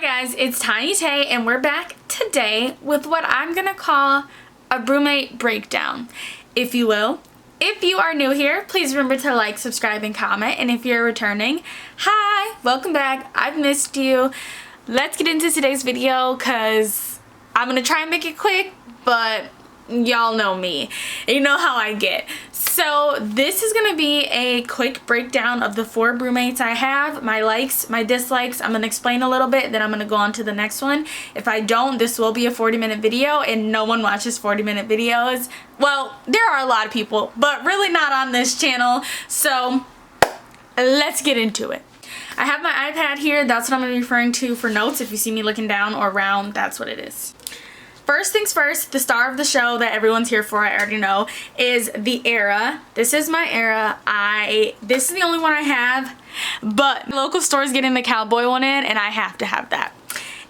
guys, it's Tiny Tay and we're back today with what I'm gonna call a Brumate breakdown, if you will. If you are new here, please remember to like, subscribe, and comment. And if you're returning, hi, welcome back. I've missed you. Let's get into today's video because I'm gonna try and make it quick, but y'all know me. You know how I get. So this is gonna be a quick breakdown of the 4 Brumates I have, my likes, my dislikes. I'm gonna explain a little bit, then I'm gonna go on to the next one. If I don't, this will be a 40-minute video, and no one watches 40-minute videos. Well, there are a lot of people, but really not on this channel. So let's get into it. I have my iPad here. That's what I'm gonna be referring to for notes. If you see me looking down or around, that's what it is. First things first, the star of the show that everyone's here for, I already know, is the Era. This is my Era. This is the only one I have, but local store's getting the cowboy one in, and I have to have that.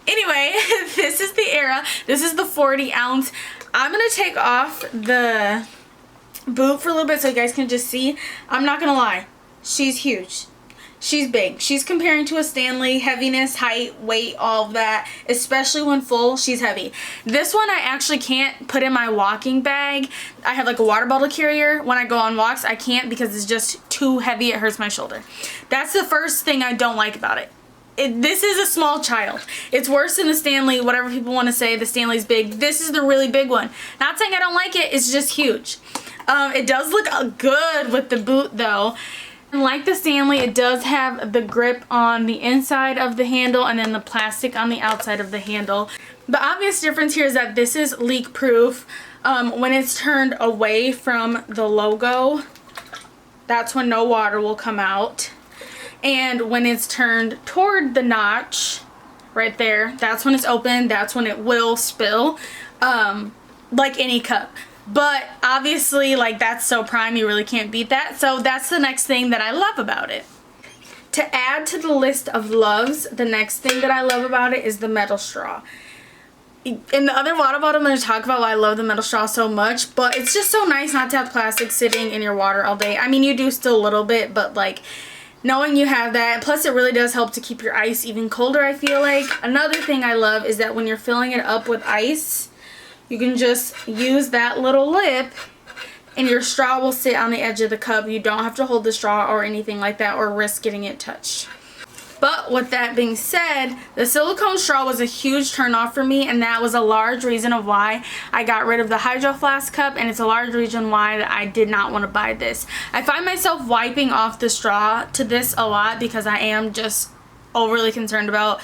Anyway, this is the Era. This is the 40 ounce. I'm gonna take off the boot for a little bit so you guys can just see. I'm not gonna lie, she's huge. She's big. She's comparing to a Stanley, heaviness, height, weight, all of that. Especially when full, she's heavy. This one I actually can't put in my walking bag. I have like a water bottle carrier. When I go on walks, I can't because it's just too heavy. It hurts my shoulder. That's the first thing I don't like about it. This is a small child. It's worse than the Stanley, whatever people want to say. The Stanley's big. This is the really big one. Not saying I don't like it. It's just huge. It does look good with the boot though. And like the Stanley, it does have the grip on the inside of the handle and then the plastic on the outside of the handle. The obvious difference here is that this is leak proof. When it's turned away from the logo, that's when no water will come out. And when it's turned toward the notch, right there, that's when it's open. That's when it will spill, like any cup. But obviously, like, that's so prime, you really can't beat that. So that's the next thing that I love about it. To add to the list of loves, the next thing that I love about it is the metal straw. In the other water bottle, I'm going to talk about why I love the metal straw so much. But it's just so nice not to have plastic sitting in your water all day. I mean, you do still a little bit, but like, knowing you have that, plus it really does help to keep your ice even colder, I feel like. Another thing I love is that when you're filling it up with ice, you can just use that little lip and your straw will sit on the edge of the cup. You don't have to hold the straw or anything like that or risk getting it touched. But with that being said, the silicone straw was a huge turnoff for me, and that was a large reason of why I got rid of the Hydro Flask cup, and it's a large reason why I did not want to buy this. I find myself wiping off the straw to this a lot because I am just overly concerned about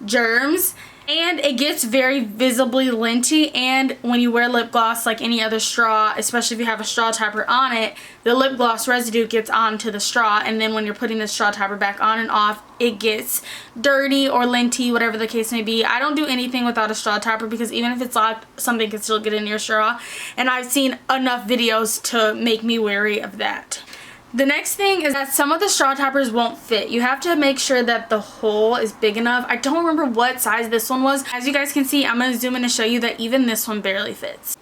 germs. And it gets very visibly linty, and when you wear lip gloss like any other straw, especially if you have a straw topper on it, the lip gloss residue gets onto the straw, and then when you're putting the straw topper back on and off, it gets dirty or linty, whatever the case may be. I don't do anything without a straw topper because even if it's locked, something can still get in your straw, and I've seen enough videos to make me wary of that. The next thing is that some of the straw toppers won't fit. You have to make sure that the hole is big enough. I don't remember what size this one was. As you guys can see, I'm going to zoom in to show you that even this one barely fits.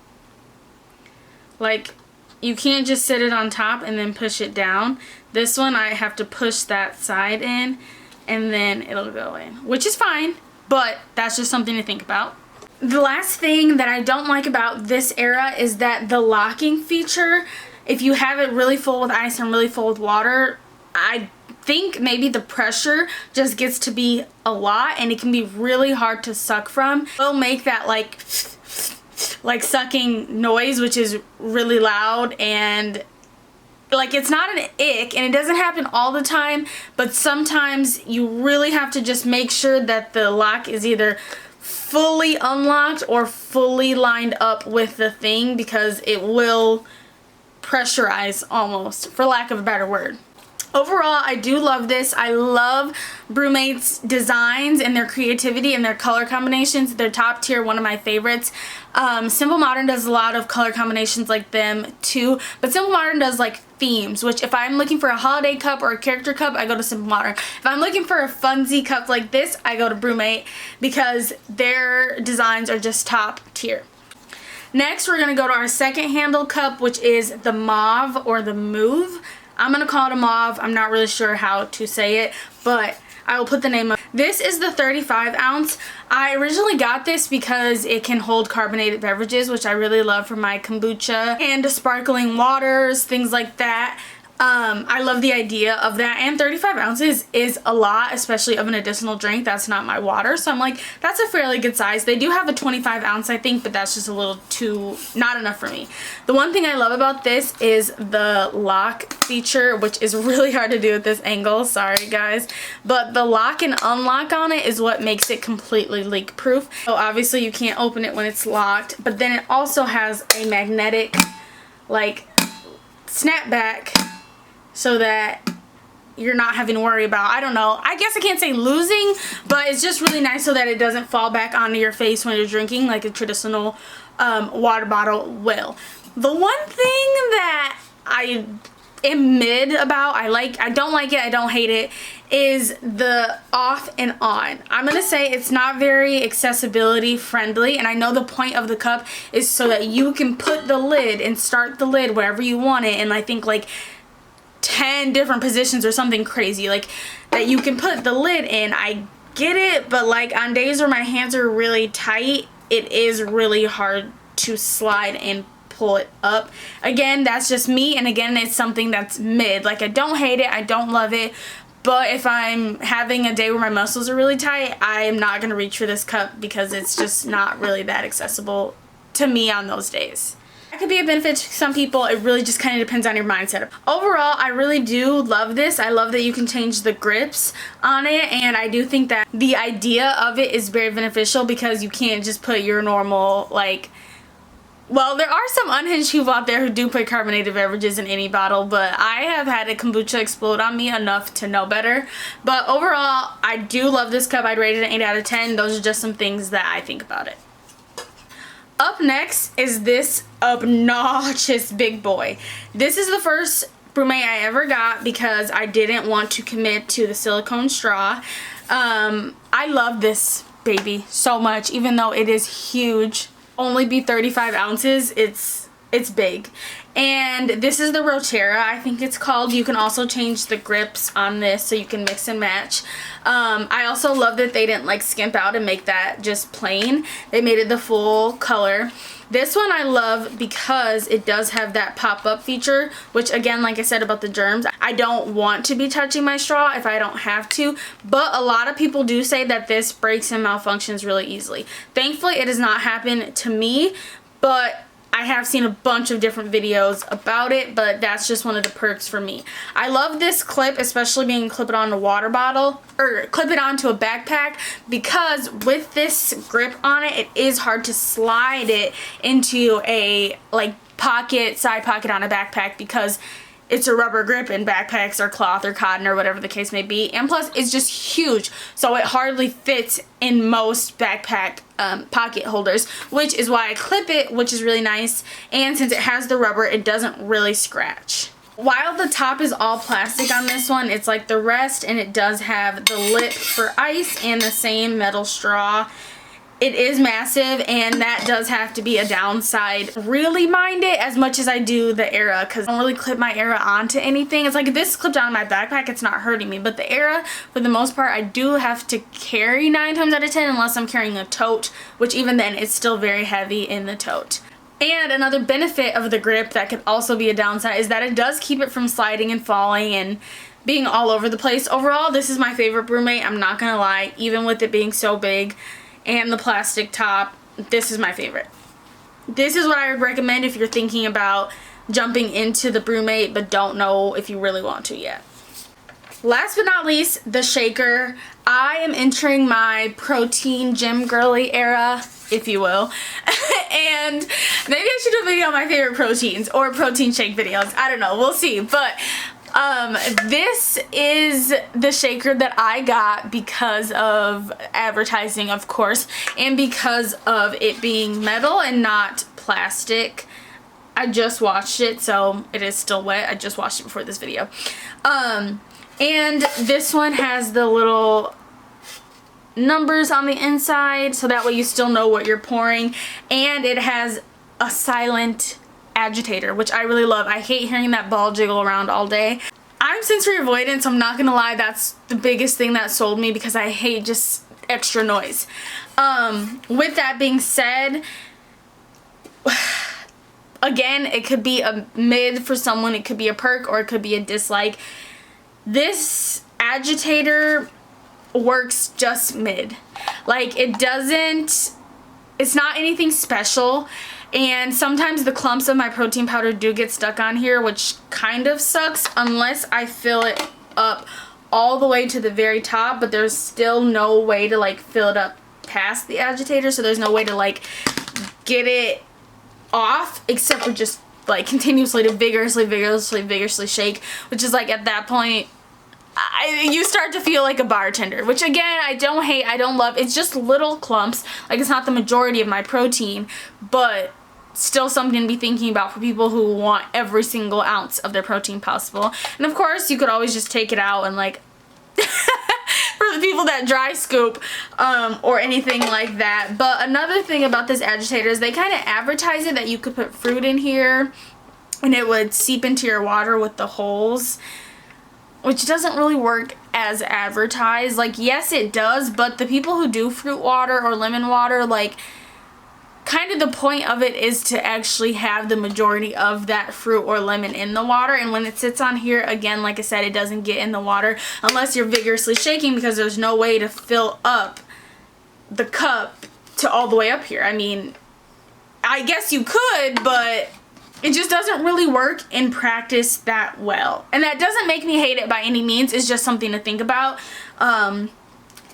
Like, you can't just sit it on top and then push it down. This one, I have to push that side in and then it'll go in, which is fine, but that's just something to think about. The last thing that I don't like about this Era is that the locking feature, if you have it really full with ice and really full with water, I think maybe the pressure just gets to be a lot and it can be really hard to suck from. It'll make that like sucking noise, which is really loud, and like it's not an ick, and it doesn't happen all the time, but sometimes you really have to just make sure that the lock is either fully unlocked or fully lined up with the thing, because it will pressurize almost, for lack of a better word. Overall, I do love this. I love Brumate's designs and their creativity and their color combinations. They're top tier, one of my favorites. Simple Modern does a lot of color combinations like them too, but Simple Modern does like themes, which if I'm looking for a holiday cup or a character cup, I go to Simple Modern. If I'm looking for a funsy cup like this, I go to Brumate because their designs are just top tier. Next, we're going to go to our second handle cup, which is the Mauve or the Mauve. I'm gonna call it a mauve. I'm not really sure how to say it, but I will put the name up. This is the 35 ounce. I originally got this because it can hold carbonated beverages, which I really love for my kombucha and sparkling waters, things like that. I love the idea of that, and 35 ounces is a lot, especially of an additional drink that's not my water, so I'm like, that's a fairly good size. They do have a 25 ounce, I think, but that's just a little too, not enough for me. The one thing I love about this is the lock feature, which is really hard to do at this angle, sorry guys, but the lock and unlock on it is what makes it completely leak proof. So obviously you can't open it when it's locked, but then it also has a magnetic, like, snapback, so that you're not having to worry about, I don't know, I guess I can't say losing, but it's just really nice so that it doesn't fall back onto your face when you're drinking like a traditional water bottle will. The one thing that I am mid about, I don't like it, I don't hate it, is the off and on. I'm gonna say it's not very accessibility friendly, and I know the point of the cup is so that you can put the lid and start the lid wherever you want it, and I think like 10 different positions or something crazy, like that you can put the lid in. I get it, but like on days where my hands are really tight, it is really hard to slide and pull it up. Again, that's just me, and again, it's something that's mid. Like, I don't hate it, I don't love it, but if I'm having a day where my muscles are really tight, I am not gonna reach for this cup because it's just not really that accessible to me on those days. That could be a benefit to some people. It really just kind of depends on your mindset. Overall, I really do love this. I love that you can change the grips on it, and I do think that the idea of it is very beneficial because you can't just put your normal, like, well, there are some unhinged people out there who do put carbonated beverages in any bottle, but I have had a kombucha explode on me enough to know better. But overall, I do love this cup. I'd rate it an 8 out of 10. Those are just some things that I think about it. Up next is this obnoxious big boy. This is the first Brumate I ever got because I didn't want to commit to the silicone straw. I love this baby so much, even though it is huge. Only be 35 ounces, it's big. And this is the Rotera, I think it's called. You can also change the grips on this so you can mix and match. I also love that they didn't like skimp out and make that just plain. They made it the full color. This one I love because it does have that pop-up feature, which again, like I said about the germs, I don't want to be touching my straw if I don't have to, but a lot of people do say that this breaks and malfunctions really easily. Thankfully, it has not happened to me, but I have seen a bunch of different videos about it, but that's just one of the perks for me. I love this clip, especially being clip it on a water bottle, or clip it onto a backpack, because with this grip on it, it is hard to slide it into a like pocket, side pocket on a backpack because it's a rubber grip and backpacks are cloth or cotton or whatever the case may be. And plus, it's just huge, so it hardly fits in most backpack pocket holders, which is why I clip it, which is really nice. And since it has the rubber, it doesn't really scratch. While the top is all plastic on this one, it's like the rest, and it does have the lip for ice and the same metal straw. It is massive, and that does have to be a downside. Really mind it as much as I do the Era, because I don't really clip my Era onto anything. It's like if this is clipped on my backpack, it's not hurting me. But the Era, for the most part, I do have to carry 9 times out of 10 unless I'm carrying a tote, which even then, it's still very heavy in the tote. And another benefit of the grip that could also be a downside is that it does keep it from sliding and falling and being all over the place. Overall, this is my favorite Brumate, I'm not gonna lie, even with it being so big and the plastic top, this is my favorite. This is what I would recommend if you're thinking about jumping into the Brumate but don't know if you really want to yet. Last but not least, the shaker. I am entering my protein gym girly era, if you will. And maybe I should do a video on my favorite proteins or protein shake videos. I don't know, we'll see. But this is the shaker that I got because of advertising, of course, and because of it being metal and not plastic. I just washed it, so it is still wet. I just washed it before this video. And this one has the little numbers on the inside, so that way you still know what you're pouring, and it has a silent agitator, which I really love. I hate hearing that ball jiggle around all day. I'm sensory avoidant, so I'm not gonna lie, that's the biggest thing that sold me because I hate just extra noise. With that being said, again, it could be a mid for someone, it could be a perk, or it could be a dislike. This agitator works just mid. Like, it's not anything special, and sometimes the clumps of my protein powder do get stuck on here, which kind of sucks unless I fill it up all the way to the very top, but there's still no way to like fill it up past the agitator, so there's no way to like get it off except for just like continuously to vigorously shake, which is like at that point you start to feel like a bartender, which again, I don't hate, I don't love. It's just little clumps, like it's not the majority of my protein, but still something to be thinking about for people who want every single ounce of their protein possible. And of course, you could always just take it out and like for the people that dry scoop or anything like that. But another thing about this agitator is they kind of advertise it that you could put fruit in here and it would seep into your water with the holes, which doesn't really work as advertised. Like, yes, it does, but the people who do fruit water or lemon water, like, kind of the point of it is to actually have the majority of that fruit or lemon in the water. And when it sits on here, again, like I said, it doesn't get in the water unless you're vigorously shaking, because there's no way to fill up the cup to all the way up here. I mean, I guess you could, but it just doesn't really work in practice that well. And that doesn't make me hate it by any means. It's just something to think about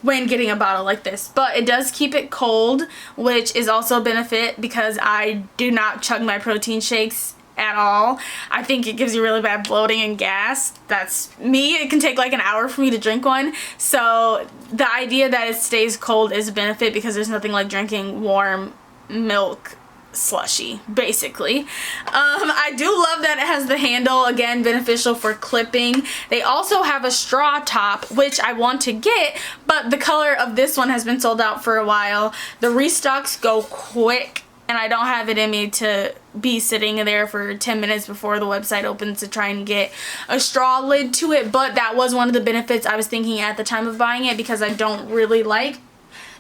when getting a bottle like this. But it does keep it cold, which is also a benefit because I do not chug my protein shakes at all. I think it gives you really bad bloating and gas. That's me. It can take like an hour for me to drink one. So the idea that it stays cold is a benefit because there's nothing like drinking warm milk slushy, basically. I do love that it has the handle, again, beneficial for clipping. They also have a straw top, which I want to get, but the color of this one has been sold out for a while. The restocks go quick, and I don't have it in me to be sitting there for 10 minutes before the website opens to try and get a straw lid to it, but that was one of the benefits I was thinking at the time of buying it because I don't really like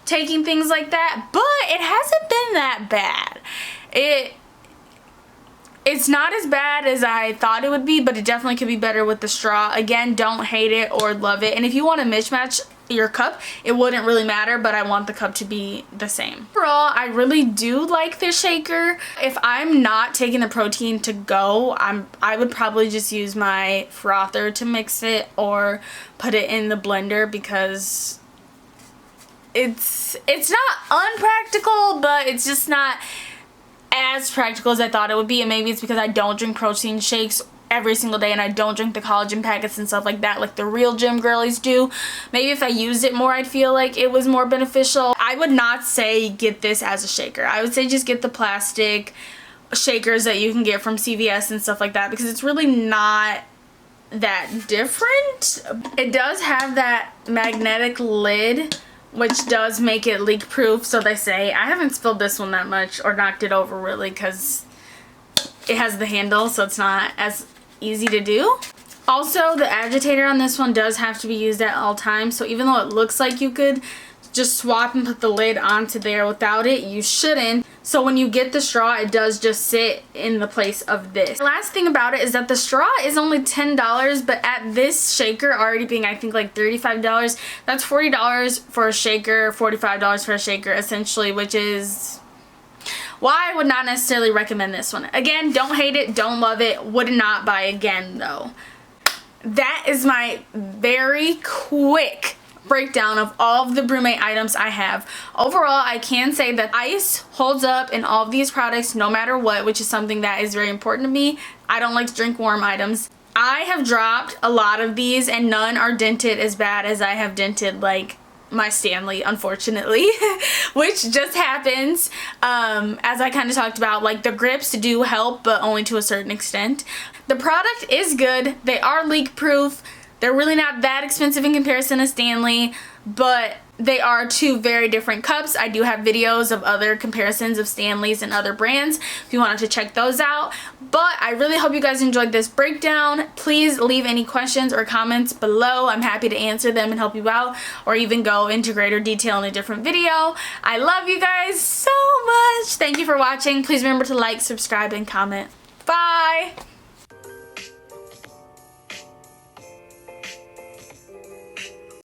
taking things like that, but it hasn't been that bad. It's not as bad as I thought it would be, but it definitely could be better with the straw. Again, don't hate it or love it. And if you want to mismatch your cup, it wouldn't really matter, but I want the cup to be the same. Overall, I really do like this shaker. If I'm not taking the protein to go, I would probably just use my frother to mix it or put it in the blender because it's not unpractical, but it's just not as practical as I thought it would be. And maybe it's because I don't drink protein shakes every single day and I don't drink the collagen packets and stuff like that like the real gym girlies do. Maybe if I used it more, I'd feel like it was more beneficial. I would not say get this as a shaker. I would say just get the plastic shakers that you can get from CVS and stuff like that because it's really not that different. It does have that magnetic lid, which does make it leak proof, so they say. I haven't spilled this one that much or knocked it over really because it has the handle, so it's not as easy to do. Also, the agitator on this one does have to be used at all times, so even though it looks like you could just swap and put the lid onto there without it, you shouldn't. So when you get the straw, it does just sit in the place of this. The last thing about it is that the straw is only $10, but at this shaker already being I think like $35, that's $40 for a shaker, $45 for a shaker essentially, which is why I would not necessarily recommend this one. Again, don't hate it, don't love it, would not buy again though. That is my very quick breakdown of all of the Brumate items I have. Overall, I can say that ice holds up in all of these products no matter what, which is something that is very important to me. I don't like to drink warm items. I have dropped a lot of these and none are dented as bad as I have dented like my Stanley, unfortunately, which just happens. As I kind of talked about, like the grips do help, but only to a certain extent. The product is good. They are leak proof. They're really not that expensive in comparison to Stanley, but they are two very different cups. I do have videos of other comparisons of Stanley's and other brands if you wanted to check those out. But I really hope you guys enjoyed this breakdown. Please leave any questions or comments below. I'm happy to answer them and help you out, or even go into greater detail in a different video. I love you guys so much. Thank you for watching. Please remember to like, subscribe, and comment. Bye!